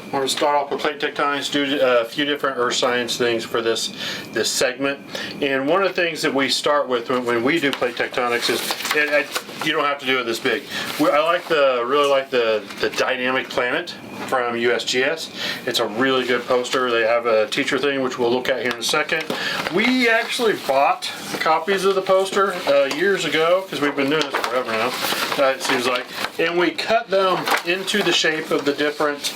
We're going to start off with plate tectonics, do a few different earth science things for this segment. And one of the things that we start with when we do plate tectonics is, you don't have to do it this big. I really like the dynamic planet from Usgs. It's a really good poster. They have a teacher thing, which we'll look at here in a second. We actually bought copies of the poster years ago, because we've been doing this forever now, it seems like. And we cut them into the shape of the different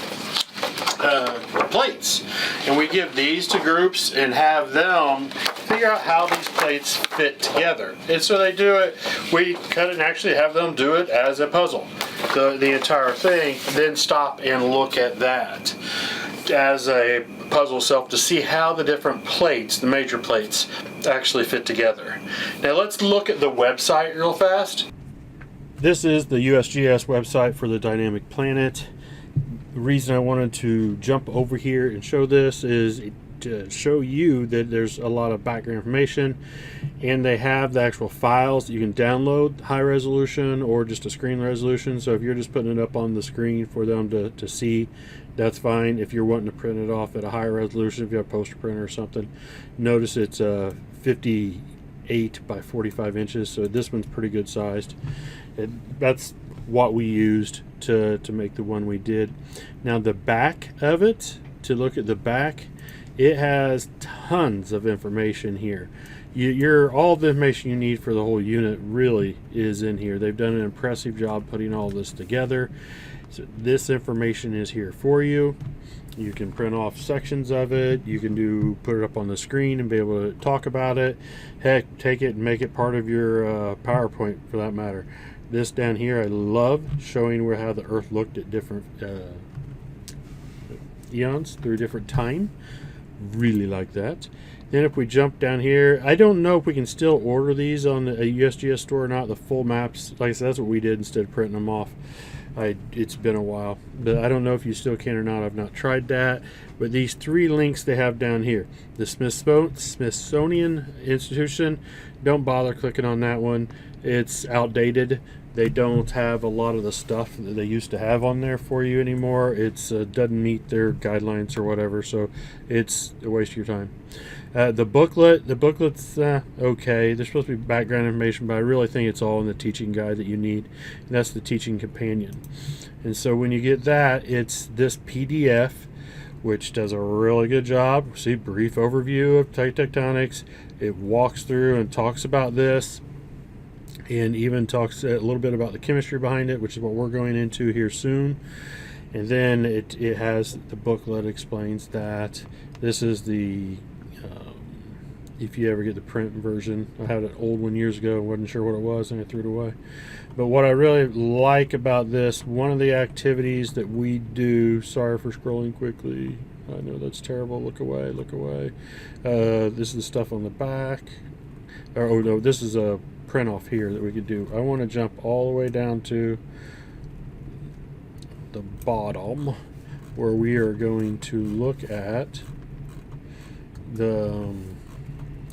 plates, and we give these to groups and have them figure out how these plates fit together. And so they do it, we cut it and actually have them do it as a puzzle, the entire thing, then stop and look at that as a puzzle itself to see how the different plates, the major plates, actually fit together. Now let's look at the website real fast. This is the USGS website for the dynamic planet. The reason I wanted to jump over here and show this is to show you that there's a lot of background information, and they have the actual files that you can download, high resolution or just a screen resolution. So if you're just putting it up on the screen for them to see, that's fine. If you're wanting to print it off at a higher resolution, if you have a poster printer or something, notice it's 58 by 45 inches, so this one's pretty good sized. That's what we used to make the one we did. Now the back of it, to look at the back, it has tons of information here. All the information you need for the whole unit really is in here. They've done an impressive job putting all this together. So this information is here for you. You can print off sections of it. You can put it up on the screen and be able to talk about it. Heck, take it and make it part of your PowerPoint for that matter. This down here, I love showing how the Earth looked at different eons through different time. Really like that. Then if we jump down here, I don't know if we can still order these on a USGS store or not, the full maps. Like I said, that's what we did instead of printing them off. It's been a while, but I don't know if you still can or not. I've not tried that. But these three links they have down here, the Smithsonian Institution, don't bother clicking on that one. It's outdated. They don't have a lot of the stuff that they used to have on there for you anymore. It doesn't meet their guidelines or whatever, so it's a waste of your time. The booklet's okay. There's supposed to be background information, but I really think it's all in the teaching guide that you need, and that's the teaching companion. And so when you get that, it's this PDF, which does a really good job. See, brief overview of plate tectonics. It walks through and talks about this, and even talks a little bit about the chemistry behind it, which is what we're going into here soon. And then it has the booklet explains that this is the if you ever get the print version. I had an old one years ago, wasn't sure what it was, and I threw it away. But what I really like about this, one of the activities that we do, sorry for scrolling quickly, I know that's terrible, look away, look away. This is the stuff on the back. Oh no, this is a print off here that we could do. I want to jump all the way down to the bottom where we are going to look at the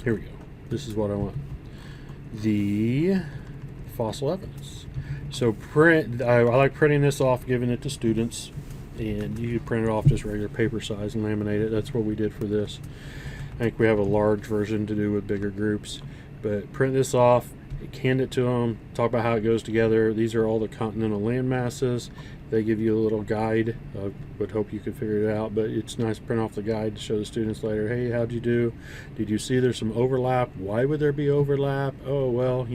here we go. This is what I want, the fossil evidence. So I like printing this off, giving it to students, and you can print it off just regular paper size and laminate it. That's what we did for this. I think we have a large version to do with bigger groups, but print this off, hand it to them, talk about how it goes together. These are all the continental land masses. They give you a little guide. I would hope you could figure it out, but it's nice to print off the guide to show the students later, hey, how'd you do? Did you see there's some overlap? Why would there be overlap? Oh, well,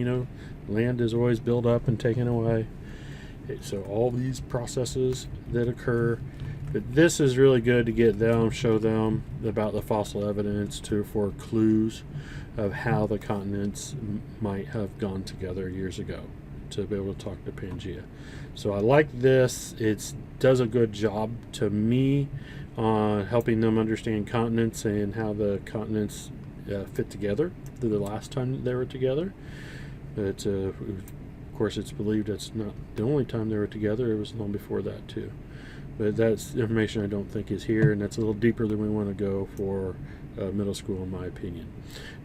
land is always built up and taken away. So all these processes that occur, but this is really good to get them, show them about the fossil evidence for clues of how the continents might have gone together years ago, to be able to talk to Pangea. So I like this. It does a good job to me on helping them understand continents and how the continents fit together to the last time that they were together. But of course, it's believed that's not the only time they were together. It was long before that too. But that's information I don't think is here, and that's a little deeper than we want to go for middle school, in my opinion.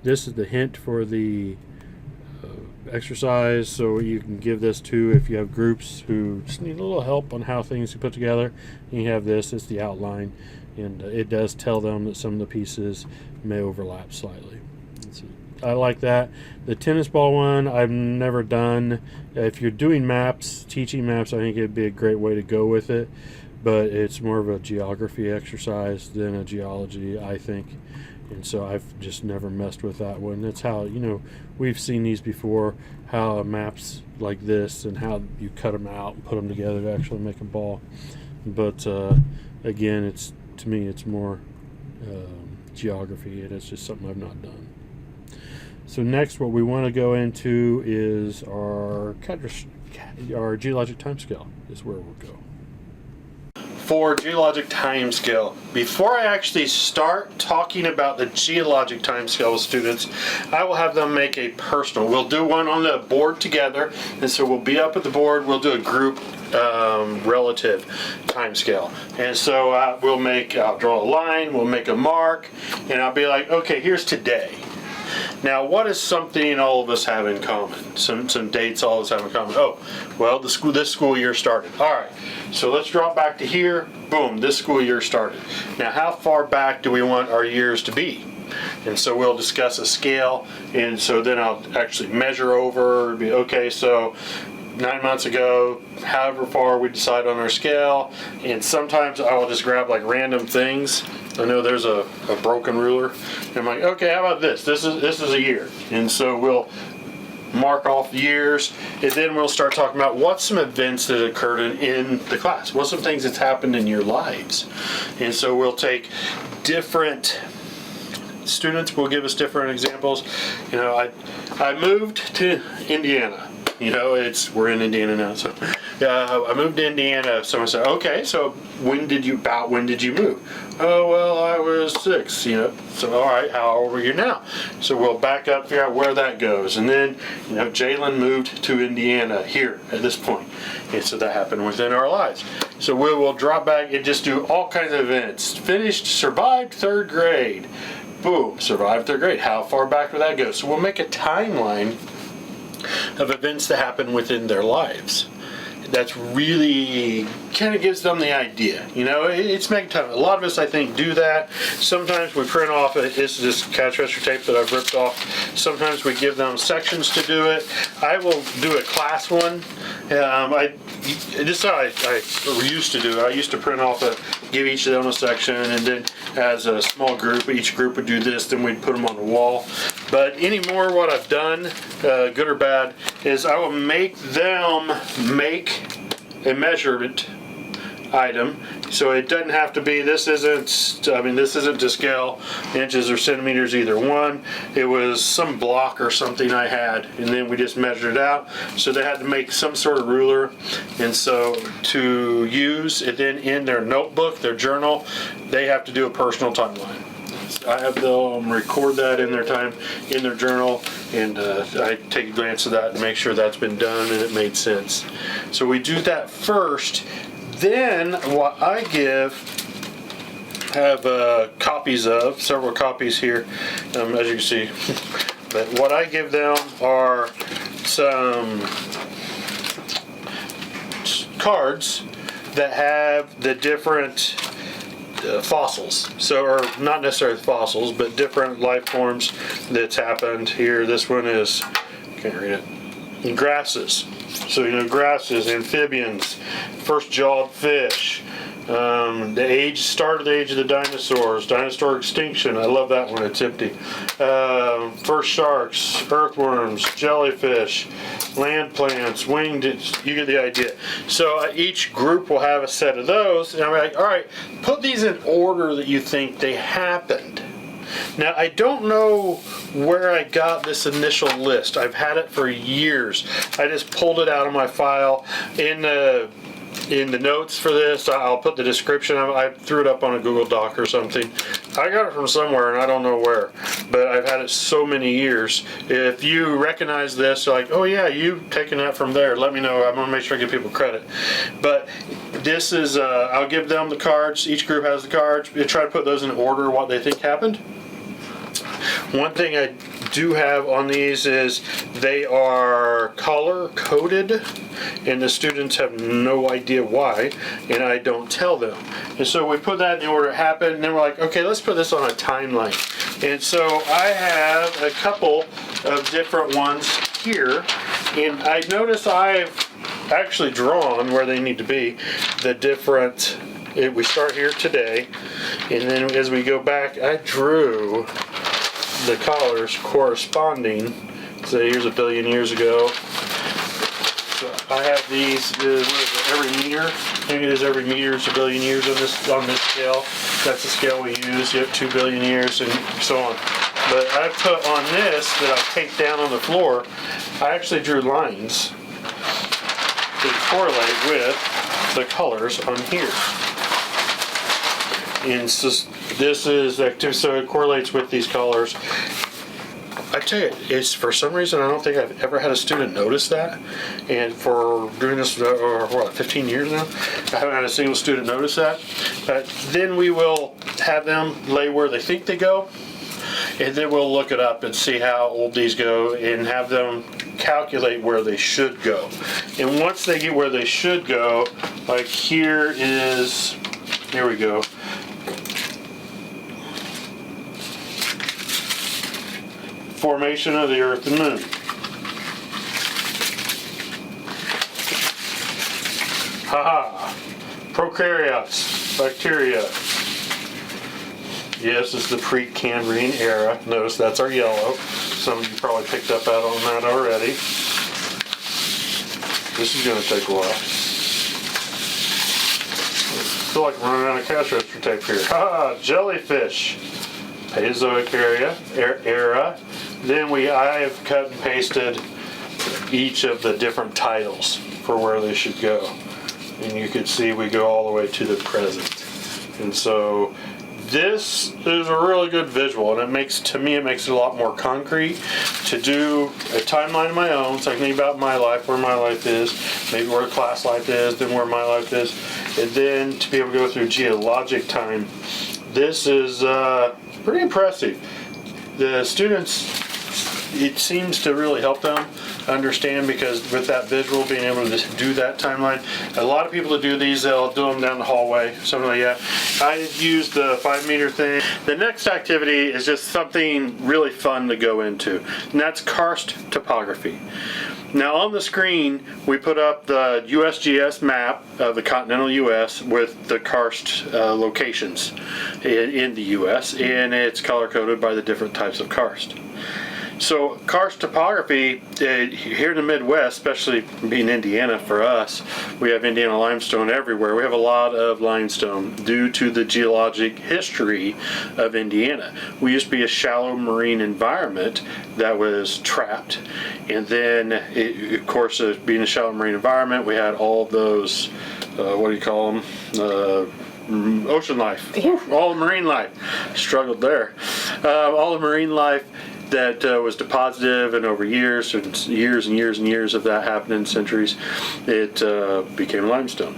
This is the hint for the exercise, so you can give this to if you have groups who just need a little help on how things are put together. You have this, it's the outline, and it does tell them that some of the pieces may overlap slightly. I like that. The tennis ball one I've never done. If you're doing maps, teaching maps, I think it'd be a great way to go with it, but it's more of a geography exercise than a geology, I think. And so I've just never messed with that one. That's how, we've seen these before, how maps like this and how you cut them out and put them together to actually make a ball. But again, to me, it's more geography, and it's just something I've not done. So next, what we want to go into is our geologic timescale is where we'll go. For geologic timescale, before I actually start talking about the geologic timescale with students, I will have them make a personal. We'll do one on the board together, and so we'll be up at the board. We'll do a group relative timescale, and so I'll draw a line, we'll make a mark, and I'll be like, okay, here's today. Now, what is something all of us have in common? Some dates all of us have in common. Oh, well, this school year started. All right, so let's drop back to here. Boom, this school year started. Now, how far back do we want our years to be? And so we'll discuss a scale, and so then I'll actually measure over. Okay, so 9 months ago, however far we decide on our scale, and sometimes I will just grab like random things. I know there's a broken ruler, and I'm like, okay, how about this? This is a year, and so we'll mark off the years, and then we'll start talking about what's some events that occurred in the class. What's some things that's happened in your lives, and so we'll take different students. Will give us different examples. I moved to Indiana. We're in Indiana now, so I moved to Indiana. Someone said, okay, so when did you move? Oh, well, I was 6, so all right, how old are you now? So we'll back up, figure out where that goes, and then Jalen moved to Indiana here at this point, and so that happened within our lives. So we will drop back and just do all kinds of events. Survived 3rd grade. Boom, survived 3rd grade. How far back would that go? So we'll make a timeline of events that happen within their lives. That's really kind of gives them the idea. It's making time. A lot of us, I think, do that. Sometimes we print off this catch register tape that I've ripped off. Sometimes we give them sections to do it. I will do a class one. This is how I used to do it. I used to print off give each of them a section, and then as a small group, each group would do this, then we'd put them on the wall. But anymore, what I've done, good or bad, is I will make them make a measurement item. So it doesn't have to be, this isn't to scale inches or centimeters either one. It was some block or something I had, and then we just measured it out. So they had to make some sort of ruler, and so to use it then in their notebook, their journal, they have to do a personal timeline. I have them record that in their journal, and I take a glance at that and make sure that's been done and it made sense. So we do that first. Then what I have copies of, several copies here, as you can see. But what I give them are some cards that have the different fossils. So, or not necessarily fossils, but different life forms that's happened here. This one is, can't read it, grasses. So, grasses, amphibians, first jawed fish, the start of the age of the dinosaurs, dinosaur extinction. I love that one, it's empty. First sharks, earthworms, jellyfish, land plants, winged, you get the idea. So each group will have a set of those, and I'm like, all right, put these in order that you think they happened. Now, I don't know where I got this initial list. I've had it for years. I just pulled it out of my file. In the notes for this, I'll put the description. I threw it up on a Google Doc or something. I got it from somewhere, and I don't know where. But I've had it so many years. If you recognize this, like, oh yeah, you've taken that from there, let me know. I'm going to make sure I give people credit. But this is, I'll give them the cards. Each group has the cards. I try to put those in order, what they think happened. One thing I do have on these is they are color coded, and the students have no idea why, and I don't tell them. And so we put that in the order it happened, and then we're like, okay, let's put this on a timeline. And so I have a couple of different ones here, and I notice I've actually drawn where they need to be, the different, we start here today, and then as we go back, I drew the colors corresponding. So here's a billion years ago. So I have these, what is it, every meter? I think it is every meter is a billion years on this scale. That's the scale we use, yep, 2 billion years and so on. But I put on this that I taped down on the floor, I actually drew lines that correlate with the colors on here. And so this is active, so it correlates with these colors. I tell you, it's for some reason I don't think I've ever had a student notice that, and for doing this for what, 15 years now, I haven't had a single student notice that. But then we will have them lay where they think they go, and then we'll look it up and see how old these go, and have them calculate where they should go. And once they get where they should go, like here we go. Formation of the Earth and Moon. Haha. Prokaryotes, bacteria. Yes, it's the pre-Cambrian era. Notice that's our yellow. Some of you probably picked up out on that already. This is going to take a while. I feel like I'm running out of cash register tape here. Haha, jellyfish. Paleozoic era. Then I have cut and pasted each of the different titles for where they should go. And you can see we go all the way to the present. And so this is a really good visual, and it makes it a lot more concrete to do a timeline of my own, so I can think about my life, where my life is, maybe where the class life is, then where my life is, and then to be able to go through geologic time. This is pretty impressive. The students, it seems to really help them understand, because with that visual, being able to do that timeline, a lot of people that do these, they'll do them down the hallway, something like that. I use the 5 meter thing. The next activity is just something really fun to go into, and that's karst topography. Now on the screen, we put up the USGS map of the continental U.S. with the karst locations in the U.S., and it's color-coded by the different types of karst. So karst topography, here in the Midwest, especially being Indiana for us, we have Indiana limestone everywhere. We have a lot of limestone due to the geologic history of Indiana. We used to be a shallow marine environment that was trapped, and then, of course, being a shallow marine environment, we had all of those, what do you call them? Ocean life. All the marine life. Struggled there. All the marine life that was deposited, and over years and years and years and years of that happening, centuries, it became limestone.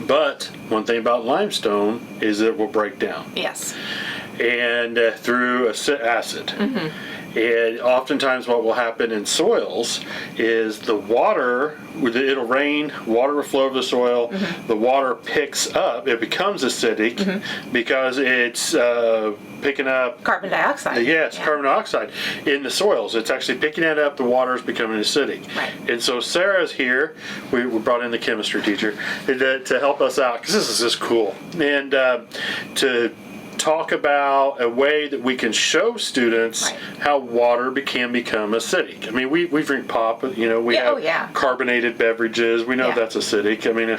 But one thing about limestone is it will break down. Yes. And through acid. Mm-hmm. And oftentimes what will happen in soils is the water, it'll rain, water will flow over the soil, mm-hmm. the water picks up, it becomes acidic, mm-hmm. because it's picking up carbon dioxide. Yes, yeah. Carbon dioxide in the soils. It's actually picking it up, the water is becoming acidic. Right. And so Sarah's here, we brought in the chemistry teacher to help us out, because this is just cool. And to talk about a way that we can show students right. how water can become acidic. I mean, we drink pop, we have carbonated beverages. We know that's acidic. I mean, I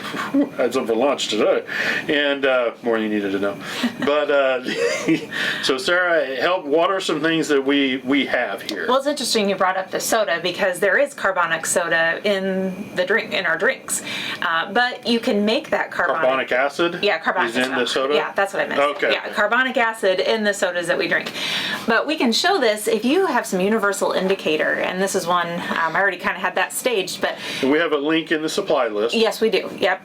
had some for lunch today, and more than you needed to know. But so Sarah, what are some things that we have here? Well, it's interesting you brought up the soda, because there is carbonic soda in our drinks, but you can make that carbonic acid. Yeah, carbonic is in the soda. Yeah, that's what I meant. Okay. Yeah, carbonic acid in the sodas that we drink. But we can show this if you have some universal indicator, and this is one, I already kind of had that staged, but... We have a link in the supply list. Yes, we do, yep.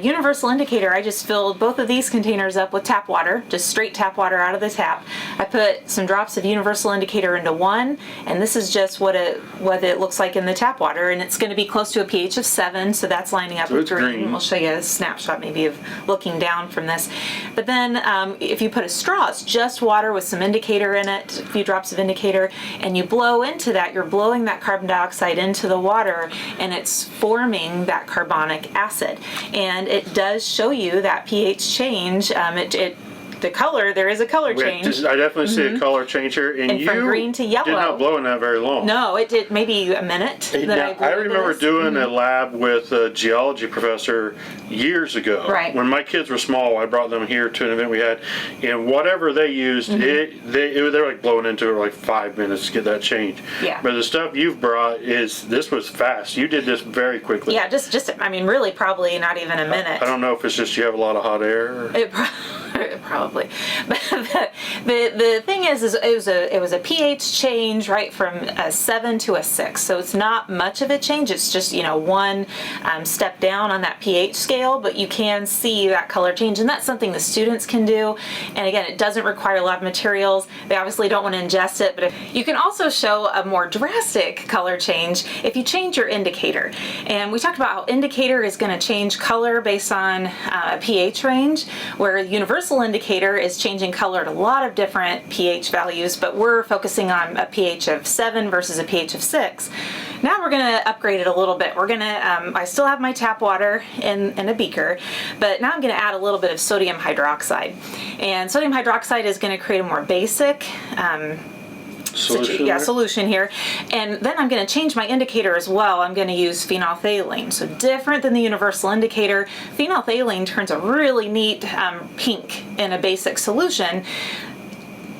Universal indicator, I just filled both of these containers up with tap water, just straight tap water out of the tap. I put some drops of universal indicator into one, and this is just what it looks like in the tap water, and it's going to be close to a pH of 7, so that's lining up with green. We'll show you a snapshot maybe of looking down from this. But then if you put a straw, it's just water with some indicator in it, a few drops of indicator, and you blow into that, you're blowing that carbon dioxide into the water, and it's forming that carbonic acid. And it does show you that pH change. The color, there is a color change. I definitely see a color change here. And you from green to yellow. did not blow in that very long. No, it did maybe a minute. I remember doing a lab with a geology professor years ago. Right. When my kids were small, I brought them here to an event we had, and whatever they used, they were like blowing into it like 5 minutes to get that change. Yeah. But the stuff you've brought this was fast. You did this very quickly. Yeah, just I mean, really, probably not even a minute. I don't know if it's just you have a lot of hot air. Probably, but the thing is it was a pH change right from a 7 to a 6, so it's not much of a change. It's just one step down on that pH scale, but you can see that color change, and that's something the students can do. And again, it doesn't require a lot of materials. They obviously don't want to ingest it, but you can also show a more drastic color change if you change your indicator. And we talked about how indicator is going to change color based on a pH range, where universal indicator is changing color at a lot of different pH values, but we're focusing on a pH of 7 versus a pH of 6. Now we're going to upgrade it a little bit. We're going to, I still have my tap water in a beaker, but now I'm going to add a little bit of sodium hydroxide. And sodium hydroxide is going to create a more basic solution here. And then I'm going to change my indicator as well. I'm going to use phenolphthalein. So different than the universal indicator, phenolphthalein turns a really neat pink in a basic solution.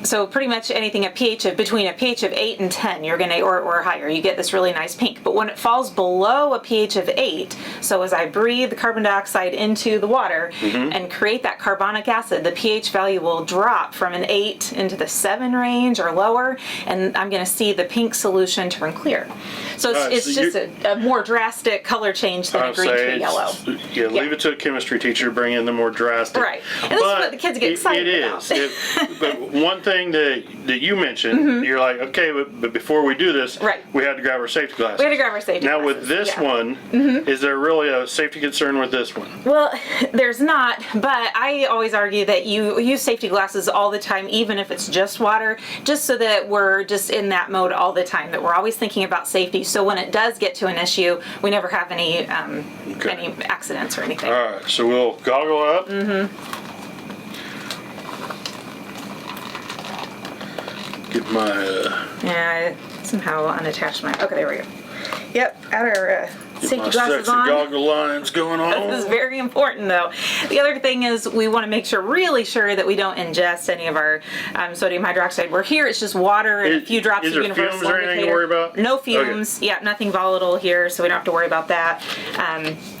So pretty much anything between a pH of 8 and 10, you're gonna or higher, you get this really nice pink. But when it falls below a pH of 8, so as I breathe the carbon dioxide into the water and create that carbonic acid, the pH value will drop from an 8 into the 7 range or lower, and I'm gonna see the pink solution turn clear. So it's just a more drastic color change than a green to a yellow. Leave it to a chemistry teacher to bring in the more drastic. Right, and this is what the kids get excited about. But one thing that you mentioned, you're like, okay, but before we do this, we had to grab our safety glasses. We had to grab our safety glasses. Now with this one, is there really a safety concern with this one? Well, there's not, but I always argue that you use safety glasses all the time, even if it's just water, just so that we're just in that mode all the time, that we're always thinking about safety. So when it does get to an issue, we never have any accidents or anything. All right, so we'll goggle up. Get my yeah, I somehow unattached my. Okay, there we go. Yep, add our safety glasses on. Goggle lines going on. This is very important, though. The other thing is we want to make sure, really sure, that we don't ingest any of our sodium hydroxide. We're here; it's just water and a few drops of universal indicator. Is there fumes or anything to worry about? No fumes. Okay. Yeah, nothing volatile here, so we don't have to worry about that.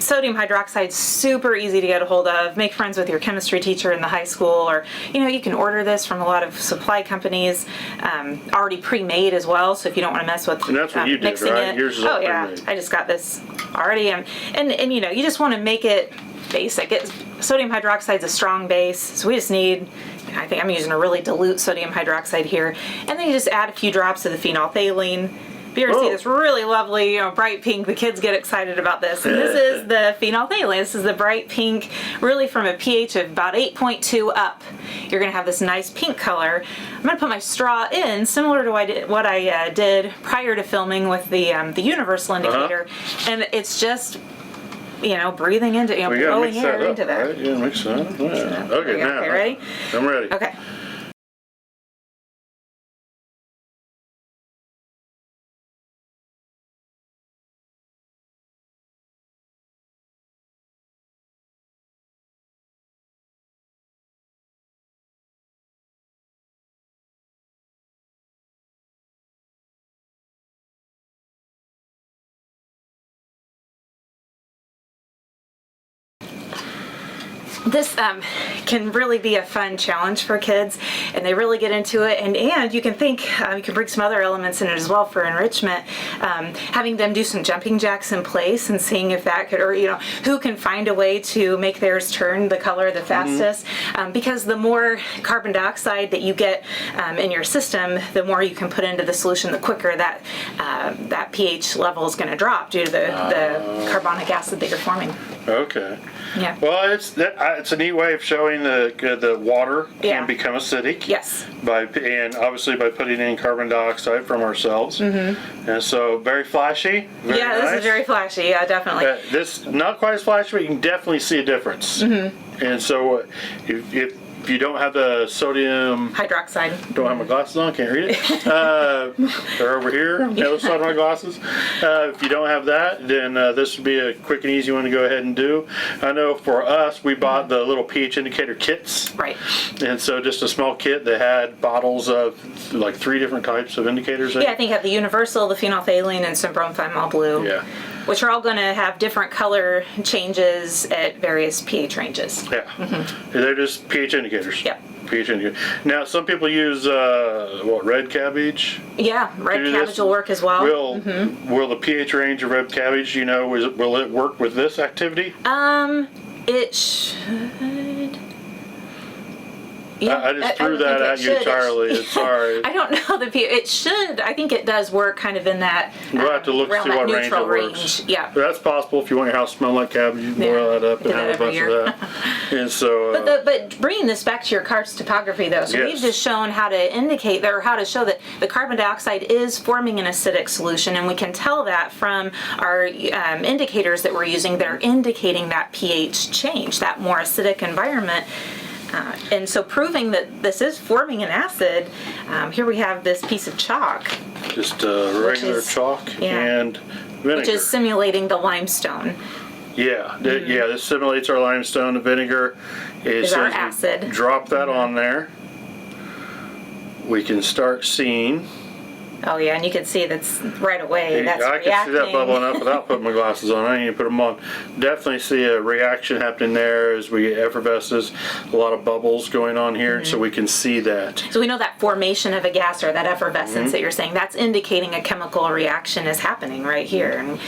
Sodium hydroxide is super easy to get a hold of. Make friends with your chemistry teacher in the high school, or you can order this from a lot of supply companies, already pre-made as well. So if you don't want to mess with and that's what you did, mixing right? it, Yours is pre-made. I just got this already, and you just want to make it basic. Sodium hydroxide is a strong base, so we just need, I think I'm using a really dilute sodium hydroxide here, and then you just add a few drops of the phenolphthalein. You ever see this really lovely, bright pink? The kids get excited about this. And this is the phenolphthalein. This is the bright pink, really from a pH of about 8.2 up. You're going to have this nice pink color. I'm going to put my straw in, similar to what I did prior to filming with the universal indicator. And it's just, breathing into, blowing air into that. Right? Yeah, mix that up. Yeah. Okay, now. Okay, ready? I'm ready. Okay. This can really be a fun challenge for kids, and they really get into it. And you can think you can bring some other elements in it as well for enrichment. Having them do some jumping jacks in place and seeing if that could, or who can find a way to make theirs turn the color the fastest. Because the more carbon dioxide that you get in your system, the more you can put into the solution, the quicker that pH level is going to drop due to the carbonic acid that you're forming. Okay. Yeah. Well, it's a neat way of showing the water can become acidic. Yes. And obviously by putting in carbon dioxide from ourselves. And so very flashy. Very this nice. is very flashy. Yeah, definitely. This not quite as flashy, but you can definitely see a difference. And so if you don't have the sodium hydroxide, don't have my glasses on, can't read it. They're over here on the other side of my glasses. If you don't have that, then this would be a quick and easy one to go ahead and do. I know for us, we bought the little pH indicator kits. Right. And so just a small kit that had bottles of like 3 different types of indicators in it. Yeah, I think you have the universal, the phenolphthalein, and some bromethymol blue. Yeah. Which are all going to have different color changes at various pH ranges. Yeah. They're just pH indicators. Yep. pH indicator. Now, some people use, red cabbage? Yeah, red Do cabbage this? will work as well. Will the pH range of red cabbage, will it work with this activity? It should. Yeah, I just threw that think at you entirely. Sorry. I don't know the pH. It should. I think it does work kind of in that. We'll have to look around see what that range it neutral works. range. Yeah. But that's possible. If you want your house to smell like cabbage, you can boil that up and do that have a bunch every of that. And so. But bringing this back to your karst topography, though, so we've just shown how to indicate or how to show that the carbon dioxide is forming an acidic solution, and we can tell that from our indicators that we're using that are indicating that pH change, that more acidic environment. And so proving that this is forming an acid, here we have this piece of chalk. Just regular chalk and vinegar. Which is simulating the limestone. Yeah, this simulates our limestone. The vinegar Is our acid. Drop that on there. We can start seeing. Oh yeah, and you can see that's right away. That's I reacting. can see that bubbling up without putting my glasses on. I need to put them on. Definitely see a reaction happening there as we get effervesces. A lot of bubbles going on here, so we can see that. So we know that formation of a gas or that effervescence that you're saying, that's indicating a chemical reaction is happening right here. And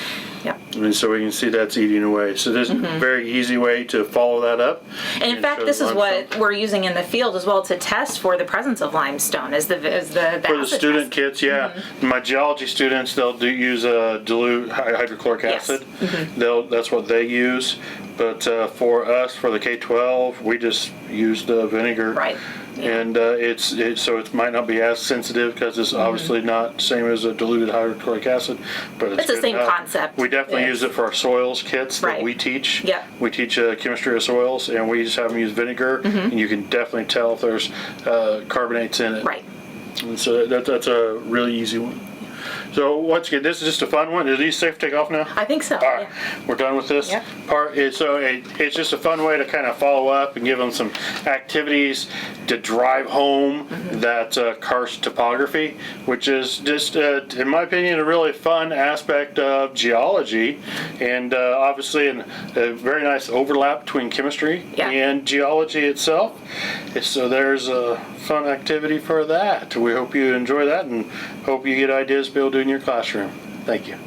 And so we can see that's eating away. So this is a very easy way to follow that up. And in fact, this is what we're using in the field as well to test for the presence of limestone as the for the student kits, My geology students, they'll use dilute hydrochloric acid. That's what they use. But for us, for the K-12, we just use the vinegar. Right. And so it might not be as sensitive because it's obviously not the same as a diluted hydrochloric acid, but it's the same concept. We definitely use it for our soils kits that we teach. Yep. We teach chemistry of soils, and we just have them use vinegar, and you can definitely tell if there's carbonates in it. Right. And so that's a really easy one. So once again, this is just a fun one. Are these safe to take off now? I think so. All right, we're done with this part. So it's just a fun way to kind of follow up and give them some activities to drive home that karst topography, which is just, in my opinion, a really fun aspect of geology, and obviously a very nice overlap between chemistry and geology itself. So there's a fun activity for that. We hope you enjoy that and hope you get ideas to be able to do in your classroom. Thank you.